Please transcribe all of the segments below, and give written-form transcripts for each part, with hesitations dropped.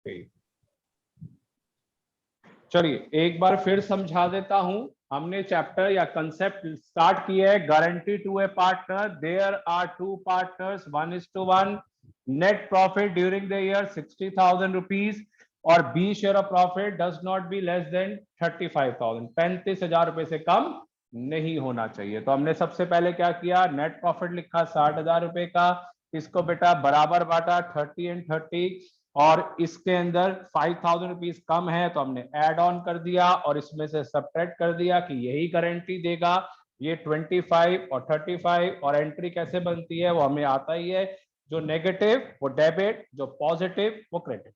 पे। चलिए एक बार फिर समझा देता हूं। हमने चैप्टर या कंसेप्ट स्टार्ट किया है, guarantee to a partner, there are two partners 1:1, net profit during the year 60,000 rupees और B share of profit does not be less than 35,000, 35,000 रुपए से कम नहीं होना चाहिए। तो हमने सबसे पहले क्या किया, नेट प्रॉफिट लिखा 60,000 रुपए का, इसको बेटा बराबर बांटा 30 एंड 30 और इसके अंदर 5,000 रुपीज कम है तो हमने ऐड ऑन कर दिया और इसमें से सब्ट्रैक्ट कर दिया कि यही गारंटी देगा। ये 25 और 35 और एंट्री कैसे बनती है वो हमें आता ही है, जो नेगेटिव वो डेबिट, जो पॉजिटिव वो क्रेडिट।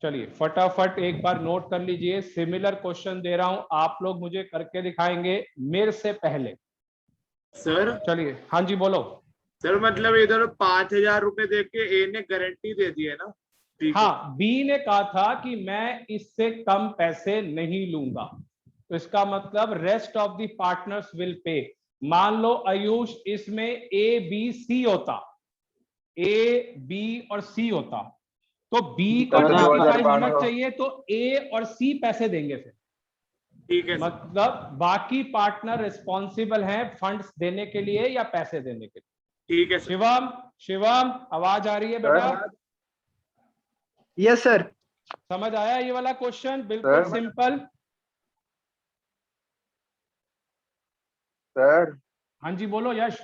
चलिए फटाफट एक बार नोट कर लीजिए, सिमिलर क्वेश्चन दे रहा हूं, आप लोग मुझे करके दिखाएंगे मेरे से पहले। सर चलिए हाँ जी बोलो। सर मतलब इधर 5,000 रुपए दे के ए ने गारंटी दे दी है ना? हाँ, बी ने कहा था कि मैं इससे कम पैसे नहीं लूंगा, तो इसका मतलब rest of the partners will pay. मान लो आयुष इसमें ए बी सी होता, ए बी और सी होता, तो बी का 25 होना चाहिए, तो ए और सी पैसे देंगे फिर। ठीक है, मतलब बाकी पार्टनर रिस्पॉन्सिबल हैं फंड्स देने के लिए या पैसे देने के लिए। ठीक है। शिवम, शिवम आवाज आ रही है बेटा? Yes sir. समझ आया ये वाला क्वेश्चन? बिल्कुल सिंपल। सर हाँ जी बोलो यश।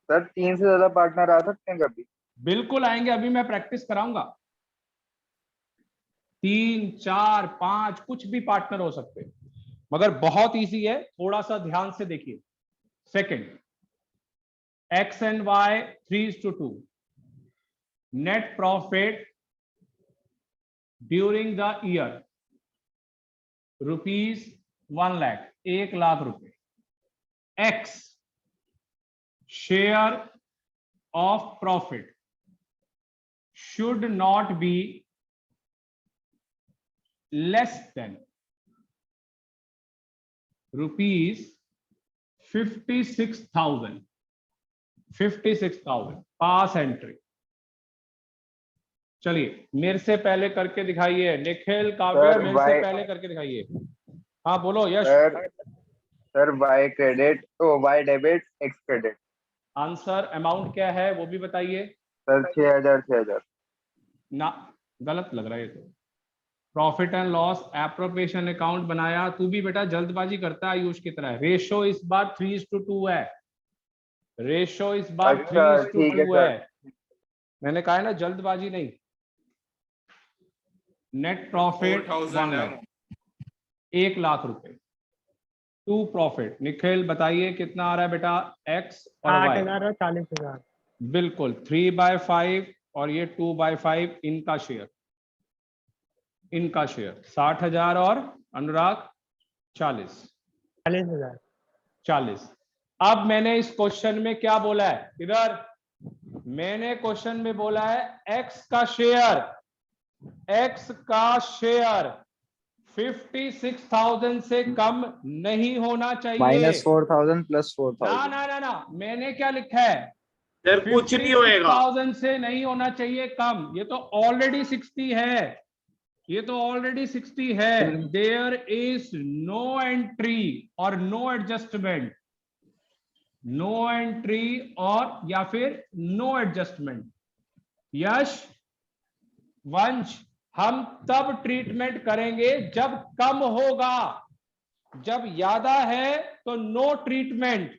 सर 3 से ज्यादा पार्टनर आ सकते हैं कभी? बिल्कुल आएंगे, अभी मैं प्रैक्टिस कराऊंगा। 3, 4, 5 कुछ भी पार्टनर हो सकते हैं, मगर बहुत इजी है, थोड़ा सा ध्यान से देखिए। Second, X and Y 3:2, net profit during the year ₹1 lakh, 1 lakh रुपए। X share of profit should not be less than ₹56,000, 56,000 pass entry. चलिए मेरे से पहले करके दिखाइए, निखिल, काव्य मेरे से पहले करके दिखाइए। हाँ बोलो Yash. Sir Y credit, Y debit, X credit. Answer amount क्या है वो भी बताइए। सर 6,000 ना, गलत लग रहा है ये तो। Profit and loss appropriation account बनाया, तू भी बेटा जल्दबाजी करता है आयुष की तरह। रेशो इस बार 3:2 है, रेशो इस बार 3:2 है। मैंने कहा है ना जल्दबाजी नहीं। नेट प्रॉफिट 1 लाख रुपए। टू प्रॉफिट, निखिल बताइए कितना आ रहा है बेटा? एक्स और वाई 8,000 और 40,000। बिल्कुल 3/5 और ये 2/5 इनका शेयर, इनका शेयर 60,000 और अनुराग 40,000। 40। अब मैंने इस क्वेश्चन में क्या बोला है? इधर मैंने क्वेश्चन में बोला है एक्स का शेयर, एक्स का शेयर 56,000 से कम नहीं होना चाहिए। -4,000 + 4,000। ना ना ना, मैंने क्या लिखा है? सर कुछ नहीं होएगा, 56,000 से नहीं होना चाहिए कम, ये तो ऑलरेडी 60 है, ये तो ऑलरेडी 60 है। देयर इज नो एंट्री और नो एडजस्टमेंट, नो एंट्री और या फिर नो एडजस्टमेंट। यश, वंश, हम तब ट्रीटमेंट करेंगे जब कम होगा, जब ज्यादा है तो नो ट्रीटमेंट।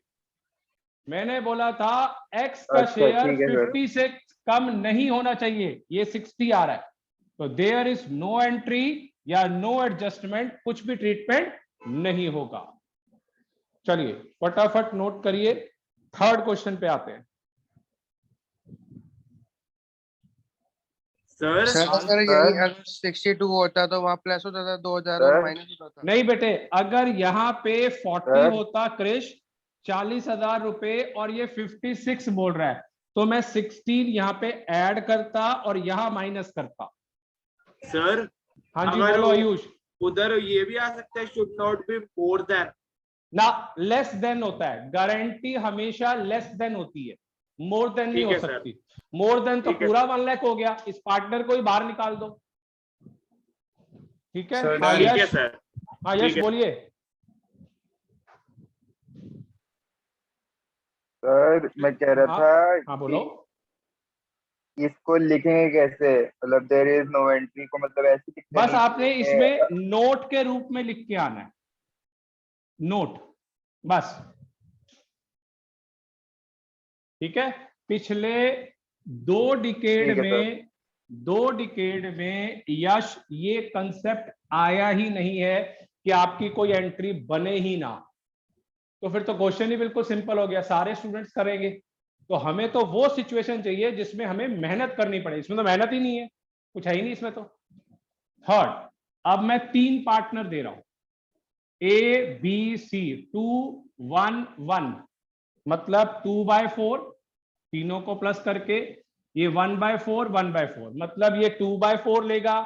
मैंने बोला था एक्स का शेयर 50 से कम नहीं होना चाहिए, ये 60 आ रहा है, तो देयर इज नो एंट्री या नो एडजस्टमेंट, कुछ भी ट्रीटमेंट नहीं होगा। चलिए फटाफट नोट करिए, थर्ड क्वेश्चन पे आते हैं। सर यही अगर 62 होता तो वहाँ प्लस होता था 2,000 और माइनस होता था। नहीं बेटे, अगर यहाँ पे 40 होता क्रिश, 40,000 रुपए और ये 56 बोल रहा है, तो मैं 16 यहाँ पे ऐड करता और यहाँ माइनस करता। सर हाँ जी बोलो आयुष। उधर ये भी आ सकता है, should not be more than ना, लेस देन होता है, गारंटी हमेशा लेस देन होती है, मोर देन नहीं हो सकती। मोर देन तो पूरा 1 लाख हो गया, इस पार्टनर को ही बाहर निकाल दो, ठीक है। सर, हाँ ठीक है यश, सर। हाँ ठीक यश है। बोलिए। सर मैं कह रहा हाँ था हाँ बोलो। कि इसको लिखेंगे कैसे, मतलब देयर इज नो एंट्री को मतलब ऐसे लिख बस देनी आपने चाहिए इसमें नोट के रूप में लिख के आना है, नोट, बस। ठीक है। पिछले दो डिकेड ठीक है सर। में, दो डिकेड में यश ये कंसेप्ट आया ही नहीं है कि आपकी कोई एंट्री बने ही ना, तो फिर तो क्वेश्चन ही बिल्कुल सिंपल हो गया, सारे स्टूडेंट्स करेंगे। तो हमें तो वो सिचुएशन चाहिए जिसमें हमें मेहनत करनी पड़े, इसमें तो मेहनत ही नहीं है, कुछ है ही नहीं इसमें तो। थर्ड, अब मैं 3 पार्टनर दे रहा हूं, ए बी सी, 2 1 1, मतलब 2/4, तीनों को प्लस करके ये 1/4 1/4, मतलब ये 2/4 लेगा,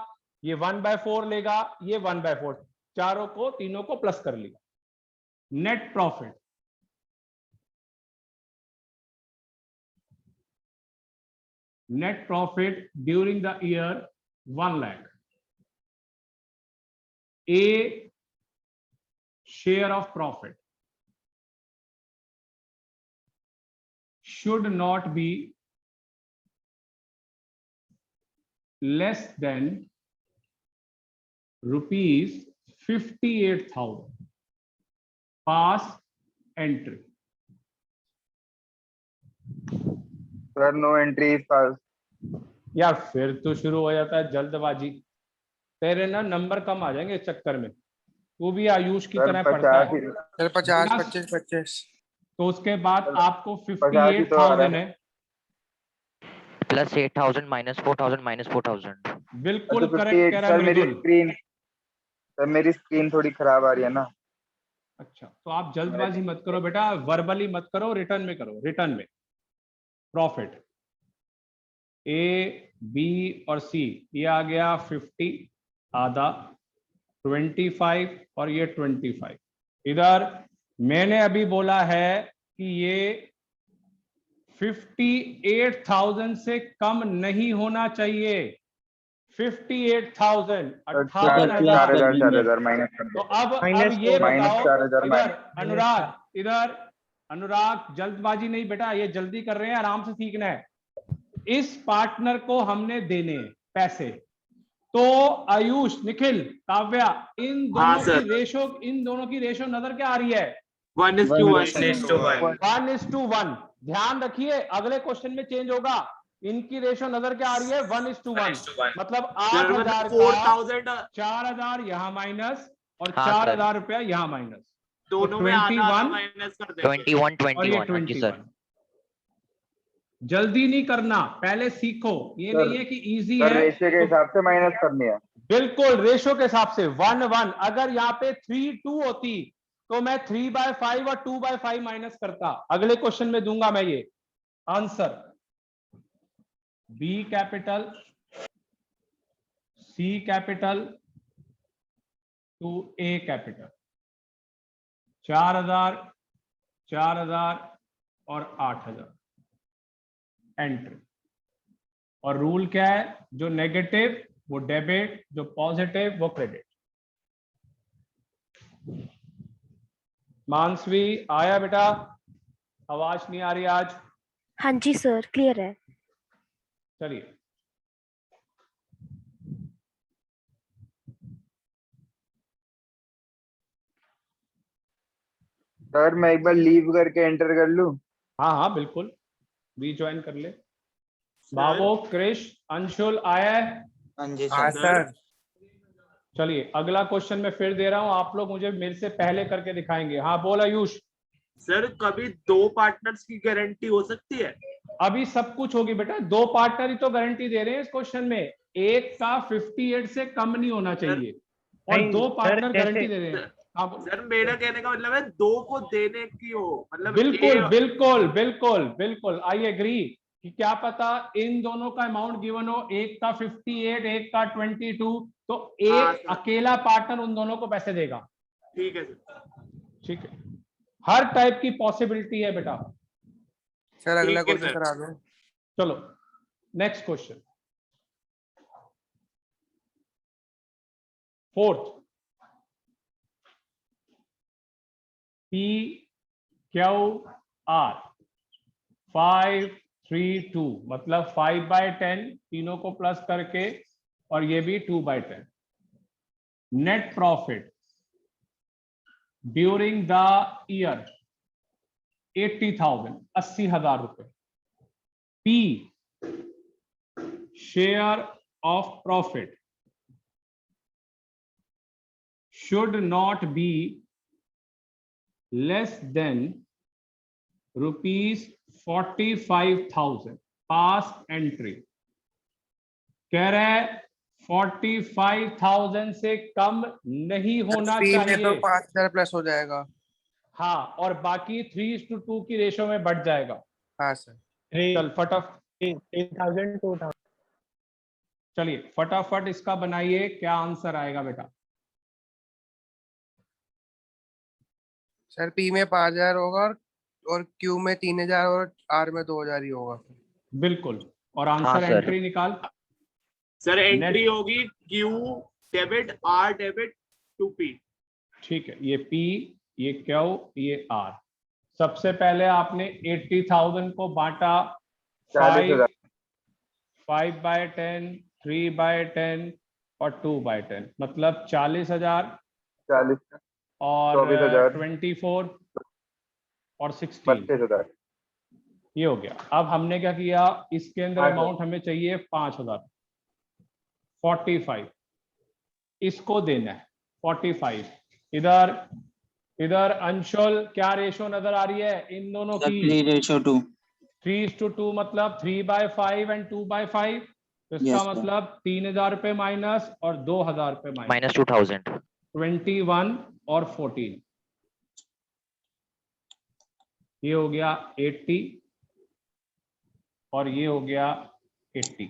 ये 1/4 लेगा, ये 1/4, चारों को, तीनों को प्लस कर लिया। Net profit, net profit during the year 1 lakh. A share of profit should not be less than rupees 58,000. Pass entry. Sir no entry is pass. यार फिर तो शुरू हो जाता है जल्दबाजी, तेरे ना नंबर कम आ जाएंगे इस चक्कर में, तू भी आयुष की सर तरह पढ़ता 50 है। ही, सर 50 50, 25 25। तो उसके बाद सर आपको 50 ही तो आ रहा 58,000 है। है। Plus 8,000 minus 4,000 minus 4,000। बिल्कुल तो करेक्ट कह 58 रहा है सर मेरी मृदुल। स्क्रीन, सर मेरी स्क्रीन थोड़ी खराब आ रही है ना। अच्छा, तो आप जल्दबाजी मत करो बेटा, वर्बली मत करो, रिटर्न में करो। रिटर्न में प्रॉफिट ए बी और सी, ये आ गया 50 आधा, 25 और ये 25। इधर मैंने अभी बोला है कि ये 58,000 से कम नहीं होना चाहिए। 58,000, सर 4,000 4,000 माइनस कर तो दो। अब ये माइनस बताओ, 4,000 इधर माइनस। अनुराग, इधर अनुराग, जल्दबाजी नहीं बेटा, ये जल्दी कर रहे हैं, आराम से सीखना है। इस पार्टनर को हमने देने हैं पैसे, तो आयुष, निखिल, काव्या, इन हाँ दोनों सर। की रेशो, इन दोनों की रेशो नजर क्या आ रही है? 1:1। 1:1। ध्यान रखिए अगले क्वेश्चन में चेंज होगा, इनकी रेशो नजर क्या आ रही है? 1:1, मतलब 8,000 का 4,000 4,000 यहाँ माइनस और हाँ, 4,000 रुपया यहाँ माइनस, दोनों में आधा आधा माइनस कर देंगे। 21 और ये 21। हाँ जी सर। 21। जल्दी नहीं करना, पहले सीखो, ये सर, नहीं है कि इजी सर है रेशियो के तो हिसाब से माइनस करनी है। बिल्कुल रेशो के हिसाब से 1:1। अगर यहाँ पे 3:2 होती तो मैं 3/5 और 2/5 माइनस करता। अगले क्वेश्चन में दूंगा मैं ये answer. B capital, C capital to A capital, 4,000 4,000 और 8,000 एंट्री। और रूल क्या है? जो नेगेटिव वो डेबिट, जो पॉजिटिव वो क्रेडिट। मानसवी आया बेटा? आवाज नहीं आ रही आज? हाँ जी सर, क्लियर है। चलिए, सर मैं एक बार लीव करके एंटर कर लूं? हाँ हाँ बिल्कुल, बी ज्वाइन कर ले। सर। बाबू, क्रिश, अंशुल आया है? हाँ सर। चलिए अगला क्वेश्चन मैं फिर दे रहा हूं, आप लोग मुझे मेरे से पहले करके दिखाएंगे। हाँ बोल आयुष। सर कभी 2 पार्टनर्स की गारंटी हो सकती है? अभी सब कुछ होगी बेटा, 2 पार्टनर ही तो गारंटी दे रहे हैं इस क्वेश्चन में। एक का 58 से कम नहीं होना चाहिए और 2 पार्टनर गारंटी दे रहे हैं। हाँ बोलो। सर मेरा कहने का मतलब है 2 को देने की हो, मतलब बिल्कुल A- बिल्कुल बिल्कुल बिल्कुल, आई एग्री कि क्या पता इन दोनों का अमाउंट गिवन हो, एक का 58 एक का 22, तो हाँ एक सर। अकेला पार्टनर उन दोनों को पैसे देगा। ठीक है सर। ठीक है, हर टाइप की पॉसिबिलिटी है बेटा। सर अगला ठीक है क्वेश्चन सर। करा दो। चलो next question. Fourth P Q R 5 3 2 मतलब 5/10 तीनों को प्लस करके और ये भी 2/10। Net profit during the year 80,000 80,000 रुपए। P share of profit should not be less than rupees 45,000। Past entry कह रहा है 45,000 से कम नहीं होना फी में चाहिए। तो 5,000 प्लस हो जाएगा। हाँ, और बाकी 3:2 की रेशो में बढ़ जाएगा। हाँ सर। चल फटाफट 3,000 2,000। चलिए फटाफट इसका बनाइए, क्या आंसर आएगा बेटा? सर पी में 5,000 होगा और क्यू में 3,000 और आर में 2,000 ही होगा। बिल्कुल, और हाँ, आंसर सर। एंट्री निकाल। सर एंट्री Net- होगी Q debit R debit to P. ठीक है, ये पी, ये क्यू, ये आर। सबसे पहले आपने 80,000 को बांटा 40,000। 5/10 3/10 और 2/10 मतलब 40,000 40 और 24,000 24 और 16 32,000। ये हो गया। अब हमने क्या किया, इसके अंदर 5,000। अमाउंट हमें चाहिए 5,000 45 इसको देना है 45। इधर इधर अंशुल क्या रेशो नजर आ रही है इन दोनों की? 3:2। 3:2 मतलब 3/5 एंड 2/5। तो इसका Yes, sir. मतलब 3,000 रुपए माइनस और 2,000 रुपए माइनस माइनस 2,000। 21 और 14 ये हो गया 80 और ये हो गया 80।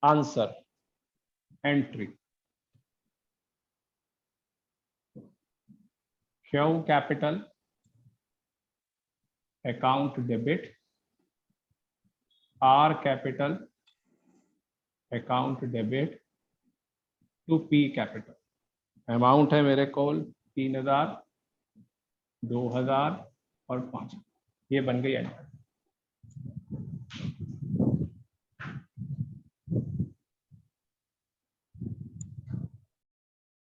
Answer entry Q capital account debit, R capital account debit to P capital. Amount है मेरे कोल 3,000 2,000 और 5,000। ये बन गई एंट्री।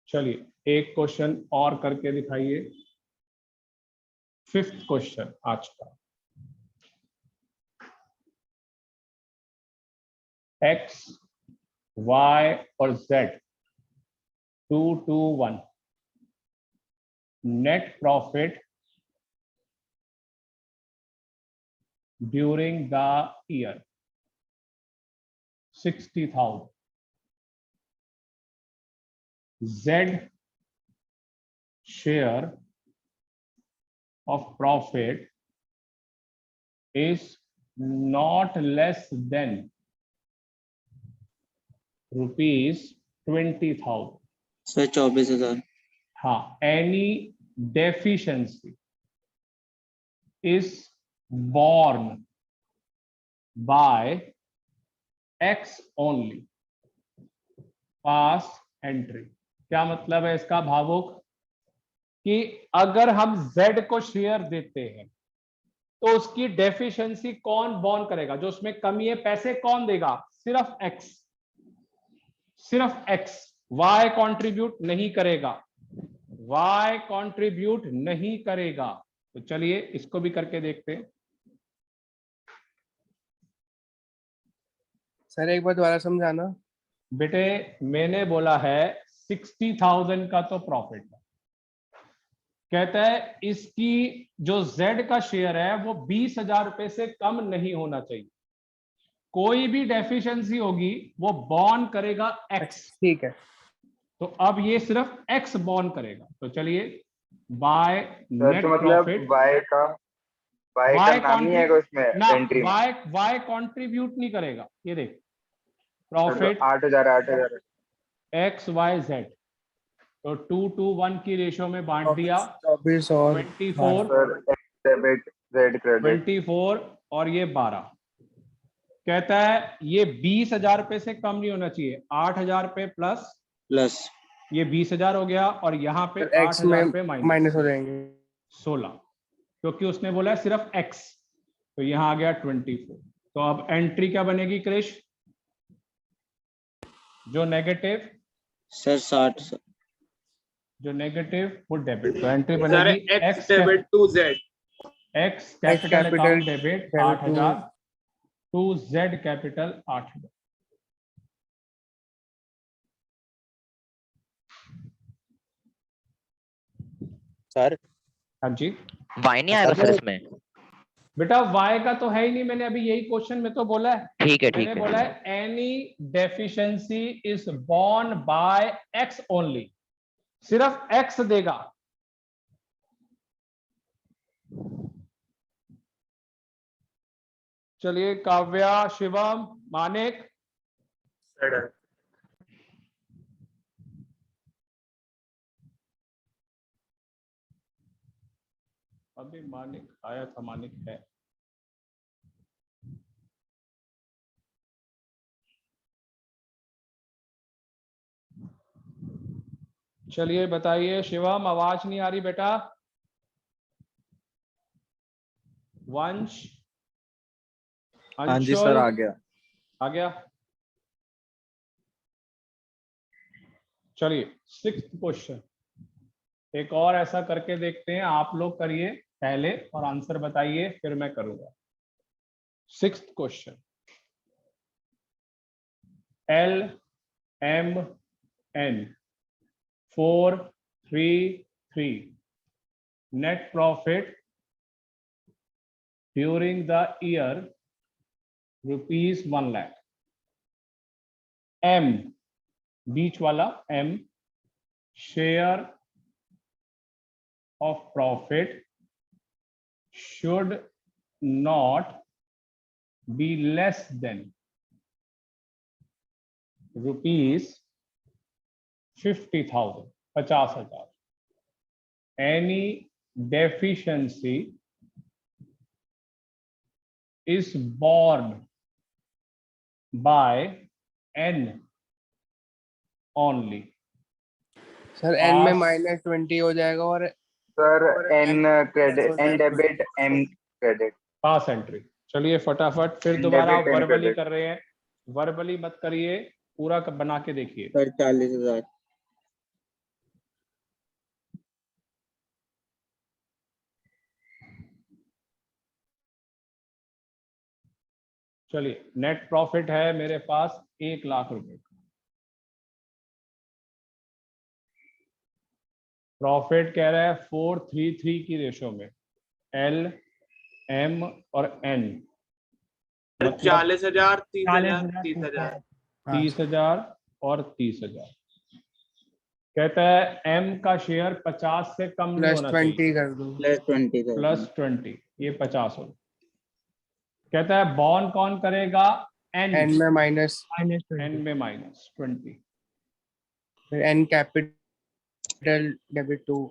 चलिए एक क्वेश्चन और करके दिखाइए। 5th क्वेश्चन आज का। x, y और z 2 2 1 net profit during the year 60,000। Z share of profit is not less than rupees 20,000। Sir 24,000। हाँ, any deficiency is borne by X only। Pass entry क्या मतलब है इसका भावुक? कि अगर हम Z को शेयर देते हैं तो उसकी डेफिशिएंसी कौन बॉर्न करेगा? जो उसमें कमी है पैसे कौन देगा? सिर्फ X, सिर्फ X। Y कंट्रीब्यूट नहीं करेगा, Y कंट्रीब्यूट नहीं करेगा। तो चलिए इसको भी करके देखते हैं। सर एक बार दोबारा समझाना। बेटे मैंने बोला है 60,000 का तो प्रॉफिट है, कहता है इसकी जो Z का शेयर है वो 20,000 रुपए से कम नहीं होना चाहिए। कोई भी डेफिशिएंसी होगी वो बॉर्न करेगा X। ठीक है। तो अब ये सिर्फ X बॉर्न करेगा। तो चलिए बाय सर नेट तो मतलब प्रॉफिट y का नाम नहीं है उसमें एंट्री में? Y कंट्रीब्यूट नहीं करेगा। ये देख सर तो प्रॉफिट 8,000 X Y Z तो 2 to 1 की रेशियो में बांट दिया। 24 और 24 sir x debit z credit 24 और ये 12 कहता है ये 20,000 रुपए से कम नहीं होना चाहिए, 8,000 रुपए प्लस प्लस ये 20,000 हो गया, और यहाँ पे सर एक्स 8,000 में रुपए माइनस माइनस हो जाएंगे। 16, क्योंकि उसने बोला है सिर्फ एक्स, तो यहाँ आ गया 24। तो अब एंट्री क्या बनेगी क्रिश, जो नेगेटिव, सर 60 जो नेगेटिव वो डेबिट, तो एंट्री सर बनेगी X debit to Z. X capital capital account debit debit 8,000 to Z capital 8,000। Sir हाँ जी वाई नहीं आएगा सर इसमें? बेटा, वाई का तो है ही नहीं, मैंने अभी यही क्वेश्चन में तो बोला है, ठीक है मैंने ठीक बोला है। है any deficiency is borne by X only, सिर्फ एक्स देगा। चलिए काव्या, शिवम, मानिक, अभी मानिक आया था, मानिक है। चलिए बताइए शिवम, आवाज नहीं आ रही बेटा। वंश, हाँ जी सर, आ गया। आ गया। चलिए 6th क्वेश्चन, एक और ऐसा करके देखते हैं, आप लोग करिए पहले और आंसर बताइए, फिर मैं करूंगा। 6th question, L M N 433 net profit during the year rupees 1 lakh। M बीच वाला M share of profit should not be less than rupees 50,000 50,000। Any deficiency is borne by N only। Sir N में Pass। -20 हो जाएगा और sir N हो credit, N जाएगा। Debit, M credit. Pass entry. चलिए फटाफट फिर And दोबारा debit and वर्बली credit। कर रहे हैं, वर्बली मत करिए, पूरा बना के देखिए। सर 40,000 चलिए नेट प्रॉफिट है मेरे पास 1 लाख रुपए का। प्रॉफिट कह रहा है 433 की रेशो में, एल एम और एन, 40,000, 30,000, 30,000। 30,000 और 30,000। कहता है एम का शेयर 50 से कम नहीं होना चाहिए, +20 कर दो। प्लस 20,000 प्लस 20, ये 50 हो। कहता है बॉन्ड कौन करेगा, एन, एन में एन में -20। फिर एन कैपिटल डेबिट 2।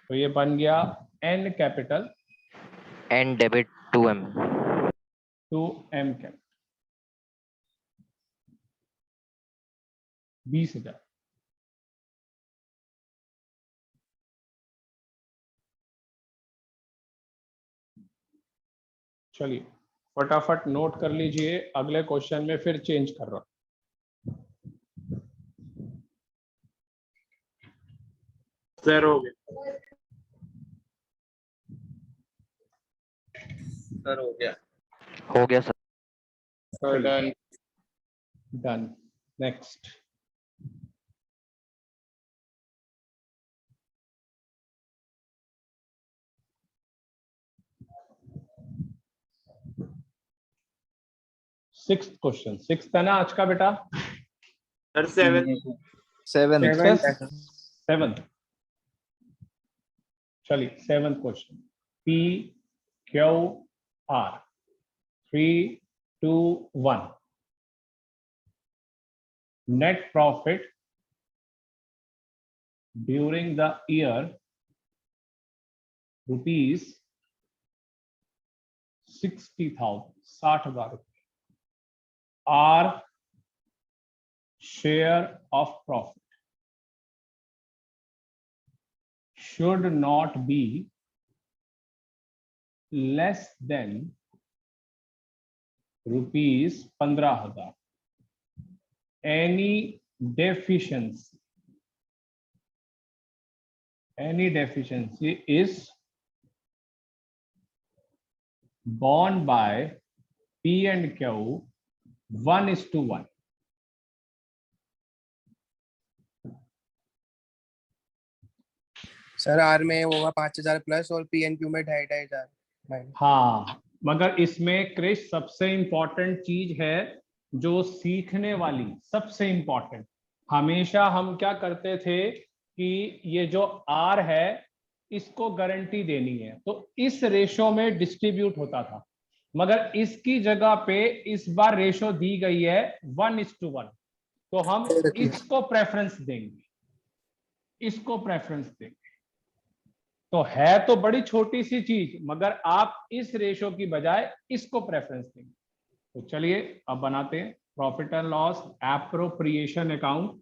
तो ये बन गया N capital and debit 2M। To M capital 20,000। चलिए फटाफट नोट कर लीजिए, अगले क्वेश्चन में फिर चेंज कर रहा हूं। सर हो गया। सर हो गया। हो गया सर। चलिए done. Next, sixth question, sixth है ना आज का बेटा? सर 7। 7 7th। चलिए 7th question, P Q R 3 2 1 net profit during the year rupees 60,000, 60,000 रुपए, our share of profit should not be less than rupees 15,000. Any deficiency is borne by P and Q 1:1. Sir R में होगा 5,000 plus और P N Q में 2,500। हाँ, मगर इसमें क्रिश सबसे important चीज है जो सीखने वाली, सबसे इंपॉर्टेंट, हमेशा हम क्या करते थे कि ये जो आर है इसको गारंटी देनी है तो इस रेशो में डिस्ट्रीब्यूट होता था, मगर इसकी जगह पे इस बार रेशो दी गई है 1:1, तो हम इसको प्रेफरेंस देंगे, इसको प्रेफरेंस देंगे। तो है तो बड़ी छोटी सी चीज, मगर आप इस रेशो की बजाय इसको प्रेफरेंस देंगे। तो चलिए अब बनाते हैं profit and loss appropriation account.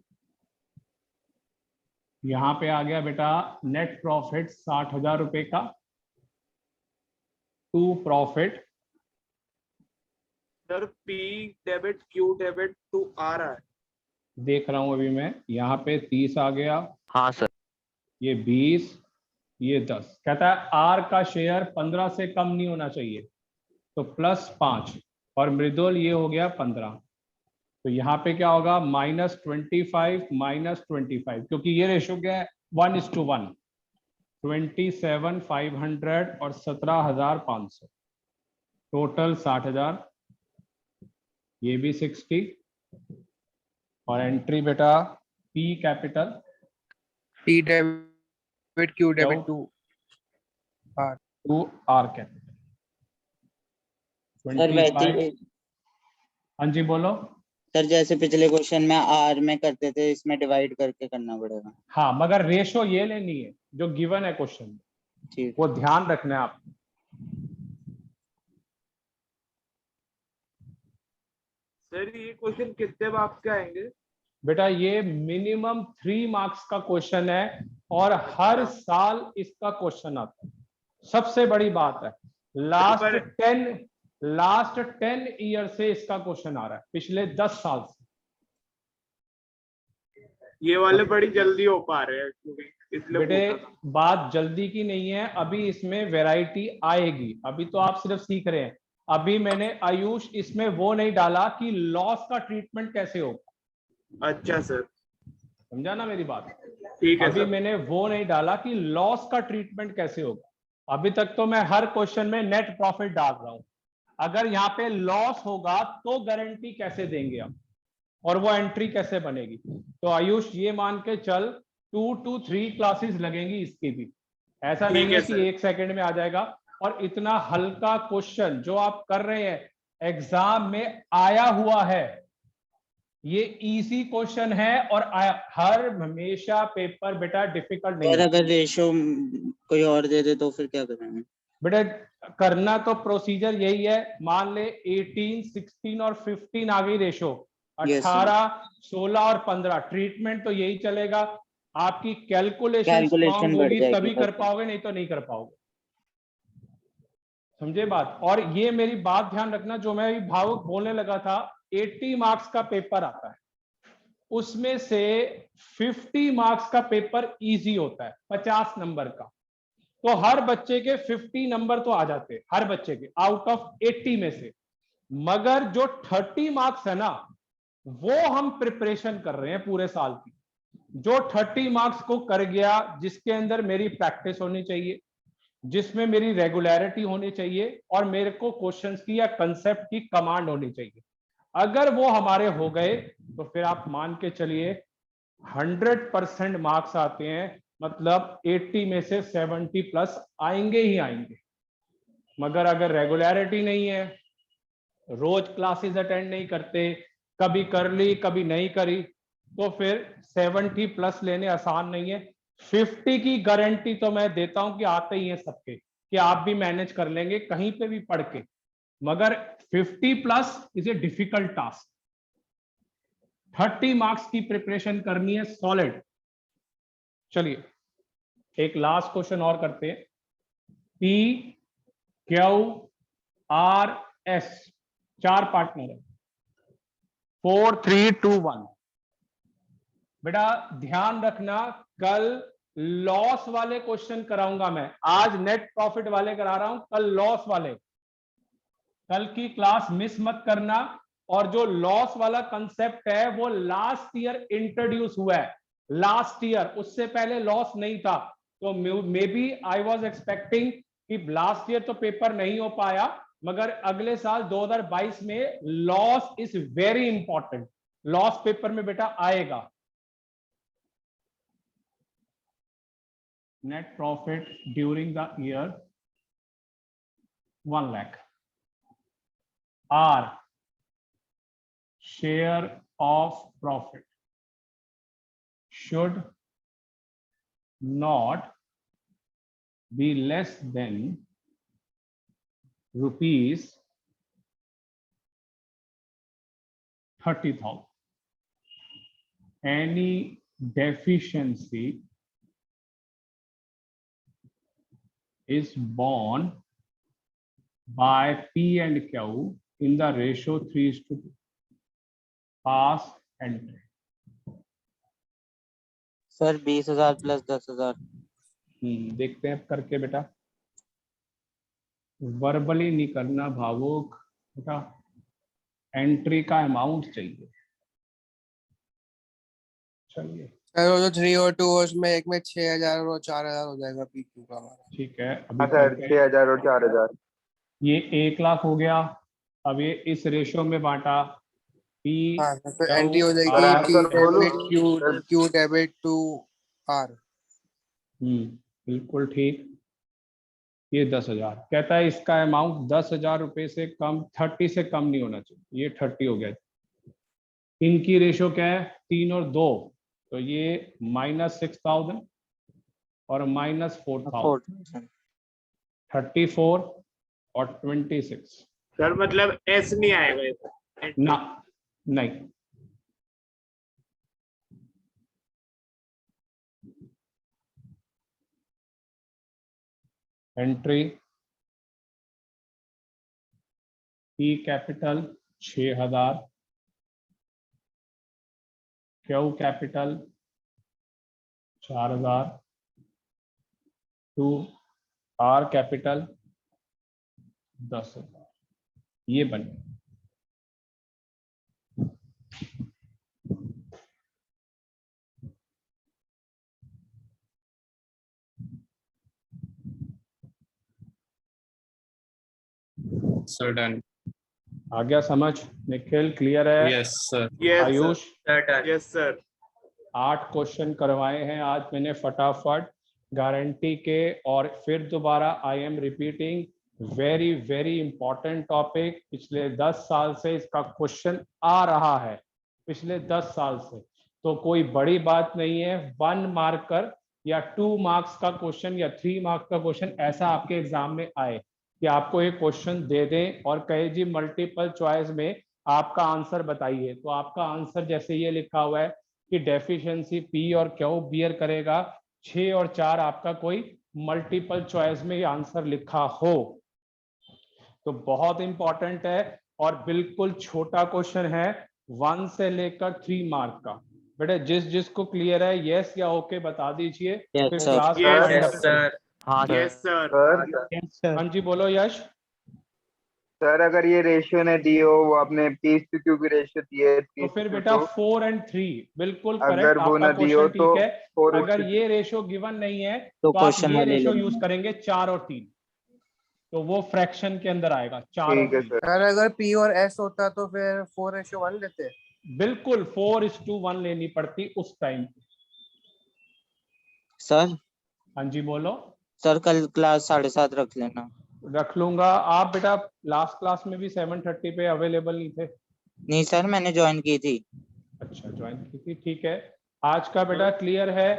यहां पे आ गया बेटा नेट प्रॉफिट 60,000 रुपए का, to profit. Sir P debit Q debit to आ रहा है। देख रहा हूं अभी मैं, यहाँ पे 30 आ गया, हाँ सर। ये 20, ये 10। कहता है आर का शेयर 15 से कम नहीं होना चाहिए, तो +5, और मृदुल ये हो गया 15, तो यहाँ पे क्या होगा -25 -25, क्योंकि ये रेशो क्या है 1:1, 27,500 और 17,500, टोटल 60,000, ये भी 60, और एंट्री बेटा P capital, P debit Q debit to R capital sir वैसे 25। हाँ जी बोलो। सर जैसे पिछले क्वेश्चन में आर में करते थे, इसमें डिवाइड करके करना पड़ेगा। हाँ, मगर रेशो ये लेनी है जो गिवन है क्वेश्चन में, ठीक। वो ध्यान रखना है आप। सर ये क्वेश्चन कितने मार्क्स के आएंगे? बेटा ये मिनिमम 3 मार्क्स का क्वेश्चन है और हर साल इसका क्वेश्चन आता है। सबसे बड़ी बात है लास्ट 10 ईयर से इसका क्वेश्चन आ रहा है, पिछले 10 साल से। ये वाले बड़ी जल्दी हो पा रहे हैं क्योंकि इसलिए बेटे पूछा था। बात जल्दी की नहीं है, अभी इसमें वैरायटी आएगी, अभी तो आप सिर्फ सीख रहे हैं। अभी मैंने आयुष इसमें वो नहीं डाला कि लॉस का ट्रीटमेंट कैसे होगा। अच्छा सर, समझा ना मेरी बात? ठीक है अभी सर। मैंने वो नहीं डाला कि लॉस का ट्रीटमेंट कैसे होगा। अभी तक तो मैं हर क्वेश्चन में नेट प्रॉफिट डाल रहा हूं। अगर यहाँ पे लॉस होगा तो गारंटी कैसे देंगे हम, और वो एंट्री कैसे बनेगी। तो आयुष ये मान के चल 2 to 3 क्लासेस लगेंगी इसकी भी, ऐसा नहीं है कि 1 सेकंड में आ जाएगा। और इतना हल्का क्वेश्चन जो आप कर रहे हैं एग्जाम में आया हुआ है, ये इजी क्वेश्चन है, और हर हमेशा पेपर बेटा डिफिकल्ट नहीं और है। अगर रेशो कोई और दे दे तो फिर क्या करेंगे? बेटा करना तो प्रोसीजर यही है, मान ले 18, 16 और 15 आ गई रेशो, 18, 16 और 15, ट्रीटमेंट तो यही चलेगा। आपकी कैलकुलेशन स्ट्रांग होगी तभी कर पाओगे, नहीं तो नहीं कर पाओगे। समझे बात? और ये मेरी बात ध्यान रखना, जो मैं अभी भावुक बोलने लगा था, 80 मार्क्स का पेपर आता है, उसमें से 50 मार्क्स का पेपर इजी होता है 50 नंबर का। तो हर बच्चे के 50 नंबर तो आ जाते हैं, हर बच्चे के आउट ऑफ 80 में से। मगर जो 30 मार्क्स है ना, वो हम प्रिपरेशन कर रहे हैं पूरे साल की। जो 30 मार्क्स को कर गया, जिसके अंदर मेरी प्रैक्टिस होनी चाहिए, जिसमें मेरी रेगुलरिटी होनी चाहिए, और मेरे को क्वेश्चंस की या कंसेप्ट की कमांड होनी चाहिए, अगर वो हमारे हो गए तो फिर आप मान के चलिए 100% मार्क्स आते हैं, मतलब 80 में से 70 प्लस आएंगे ही आएंगे। मगर अगर रेगुलरिटी नहीं है, रोज क्लासेस अटेंड नहीं करते, कभी कर ली कभी नहीं करी, तो फिर 70 प्लस लेने आसान नहीं है। 50 की गारंटी तो मैं देता हूं कि आते ही है सबके, कि आप भी मैनेज कर लेंगे कहीं पे भी पढ़ के। मगर 50 plus is a difficult task. 30 marks की प्रिपरेशन करनी है सॉलिड। चलिए एक लास्ट क्वेश्चन और करते हैं। P Q R S 4 partner है, 4 3 2 1। बेटा ध्यान रखना, कल लॉस वाले क्वेश्चन कराऊंगा मैं, आज नेट प्रॉफिट वाले करा रहा हूं, कल लॉस वाले। कल की क्लास मिस मत करना। और जो लॉस वाला कंसेप्ट है वो लास्ट ईयर इंट्रोड्यूस हुआ है, लास्ट ईयर, उससे पहले लॉस नहीं था। तो maybe I was expecting कि लास्ट ईयर तो पेपर नहीं हो पाया, मगर अगले साल 2022 में loss is very important, loss paper में बेटा आएगा। Net profit during the year 1 lakh. R share of profit should not be less than rupees 30,000. Any deficiency is borne by P and Q in the ratio 3:2. Pass entry. Sir 20,000 plus 10,000। देखते हैं करके बेटा, verbally नहीं करना भावुक बेटा, entry का amount चाहिए। चलिए सर वो जो 3 और 2 उसमें एक में 6,000 और 4,000 हो जाएगा पीक्यू का हमारा। ठीक है, हाँ सर, 6,000 और 4,000। ये 1 लाख हो गया। अब ये इस रेशो में बांटा, पी हाँ तो एंट्री हो सर, जाएगी आंसर पी बोलो। Debit Q debit to R. बिल्कुल ठीक। ये 10,000 कहता है, इसका अमाउंट 10,000 रुपए से कम, 30 से कम नहीं होना चाहिए। ये 30 हो गया। इनकी रेशो क्या है, 3 और 2, तो ये -6,000 और -4,000, 34 और 26। सर मतलब एस नहीं आएगा ना, नहीं। Entry E capital 6,000, Q capital 4,000, to R capital 10,000। ये बने। Sir done. आ गया समझ? निखिल क्लियर है? Yes sir. Ayush? Yes sir. 8 question करवाए हैं आज मैंने फटाफट गारंटी के। और फिर दोबारा I am repeating, very very important topic. पिछले 10 साल से इसका क्वेश्चन आ रहा है, पिछले 10 साल से, तो कोई बड़ी बात नहीं है। 1 मार्कर या 2 मार्क्स का क्वेश्चन या 3 मार्क्स का क्वेश्चन ऐसा आपके एग्जाम में आए कि आपको एक क्वेश्चन दे दें और कहे जी मल्टीपल चॉइस में आपका आंसर बताइए, तो आपका आंसर जैसे ये लिखा हुआ है कि डेफिशिएंसी पी और क्यू बियर करेगा, 6 और 4 आपका कोई मल्टीपल चॉइस में आंसर लिखा हो, तो बहुत इंपॉर्टेंट है। और बिल्कुल छोटा क्वेश्चन है, 1 से लेकर 3 मार्क का। बेटा जिस जिसको क्लियर है यस या ओके बता दीजिए, फिर सर। Class yes sir. हाँ सर। Yes sir. सर हाँ जी बोलो यश। सर अगर ये रेशियो ने दी हो, वो आपने पीस टू क्यू की रेशियो दी है, तो फिर बेटा 4 और 3 बिल्कुल अगर करेक्ट वो आपका ना दी हो क्वेश्चन तो ठीक है। 4 अगर ये रेशो गिवन नहीं है तो तो आप क्वेश्चन ये वाले रेशो लेंगे। यूज करेंगे 4 और 3, तो वो फ्रैक्शन के अंदर आएगा 4 ठीक और है 3। सर। सर अगर पी और एस होता तो फिर 4:1 लेते। बिल्कुल 4:1 लेनी पड़ती उस टाइम। सर हाँ जी बोलो। सर कल क्लास 7:30 रख लेना। रख लूंगा। आप बेटा लास्ट क्लास में भी 7:30 पे अवेलेबल नहीं थे? नहीं सर मैंने ज्वाइन की थी। अच्छा ज्वाइन की थी, ठीक है। आज का बेटा क्लियर है?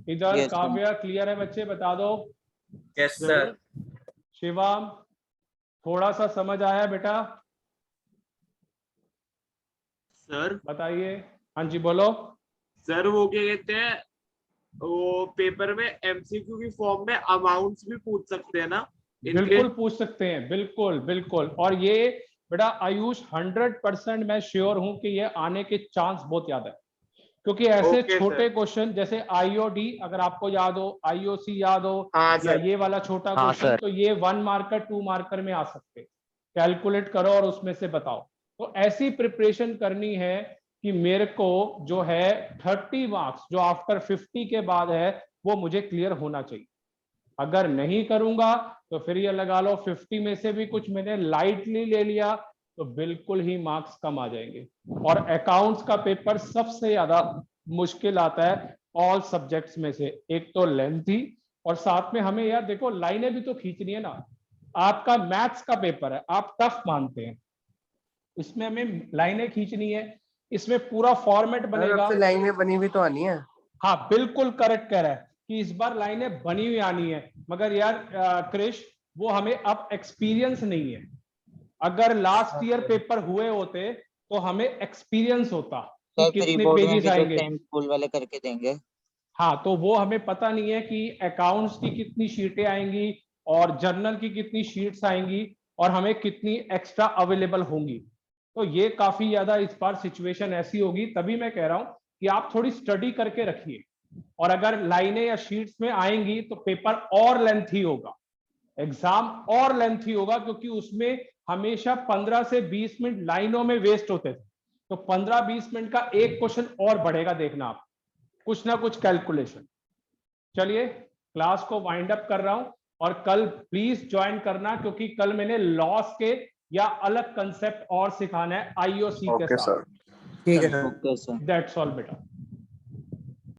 इधर Yes, sir. काव्या क्लियर है? बच्चे बता दो। Yes sir. शिवम थोड़ा सा समझ आया बेटा? सर बताइए। हाँ जी बोलो। सर वो क्या कहते हैं, वो पेपर में एमसीक्यू की फॉर्म में अमाउंट्स भी पूछ सकते हैं ना इनके? बिल्कुल पूछ सकते हैं, बिल्कुल बिल्कुल। और ये बेटा आयुष 100% मैं श्योर हूं कि ये आने के चांस बहुत ज्यादा है, क्योंकि ऐसे ओके छोटे सर। क्वेश्चन जैसे आईओडी अगर आपको याद हो, आईओसी याद हो, हाँ या सर। ये वाला छोटा हाँ क्वेश्चन, सर। तो ये 1 मार्कर 2 मार्कर में आ सकते हैं। कैलकुलेट करो और उसमें से बताओ। तो ऐसी प्रिपरेशन करनी है कि मेरे को जो है 30 मार्क्स जो आफ्टर 50 के बाद है वो मुझे क्लियर होना चाहिए। अगर नहीं करूंगा तो फिर ये लगा लो 50 में से भी कुछ मैंने लाइटली ले लिया तो बिल्कुल ही मार्क्स कम आ जाएंगे। और अकाउंट्स का पेपर सबसे ज्यादा मुश्किल आता है ऑल सब्जेक्ट्स में से। एक तो लेंथी, और साथ में हमें यार देखो लाइनें भी तो खींचनी है ना। आपका मैथ्स का पेपर है, आप टफ मानते हैं, इसमें हमें लाइनें खींचनी है, इसमें पूरा फॉर्मेट सर बनेगा। अब से लाइनें बनी हुई तो आनी है। हाँ बिल्कुल करेक्ट कह रहा है कि इस बार लाइनें बनी हुई आनी है, मगर यार क्रिश वो हमें अब एक्सपीरियंस नहीं है। अगर लास्ट ईयर पेपर हुए होते तो हमें एक्सपीरियंस होता कि सर प्री कितने बोर्ड में पेजेस भी तो आएंगे। सेम स्कूल वाले करके देंगे। हाँ तो वो हमें पता नहीं है कि अकाउंट्स की कितनी शीटें आएंगी और जर्नल की कितनी शीट्स आएंगी और हमें कितनी एक्स्ट्रा अवेलेबल होंगी। तो ये काफी ज्यादा इस बार सिचुएशन ऐसी होगी, तभी मैं कह रहा हूं कि आप थोड़ी स्टडी करके रखिए। और अगर लाइनें या शीट्स में आएंगी तो पेपर और लेंथी होगा, एग्जाम और लेंथी होगा, क्योंकि उसमें हमेशा 15 से 20 मिनट लाइनों में वेस्ट होते थे। तो 15-20 मिनट का एक क्वेश्चन और बढ़ेगा, देखना आप कुछ ना कुछ कैलकुलेशन। चलिए क्लास को वाइंड अप कर रहा हूं, और कल प्लीज ज्वाइन करना, क्योंकि कल मैंने लॉस के या अलग कंसेप्ट और सिखाना है आईओसी के ओके साथ। सर। ठीक है sir. Okay sir. That's all बेटा।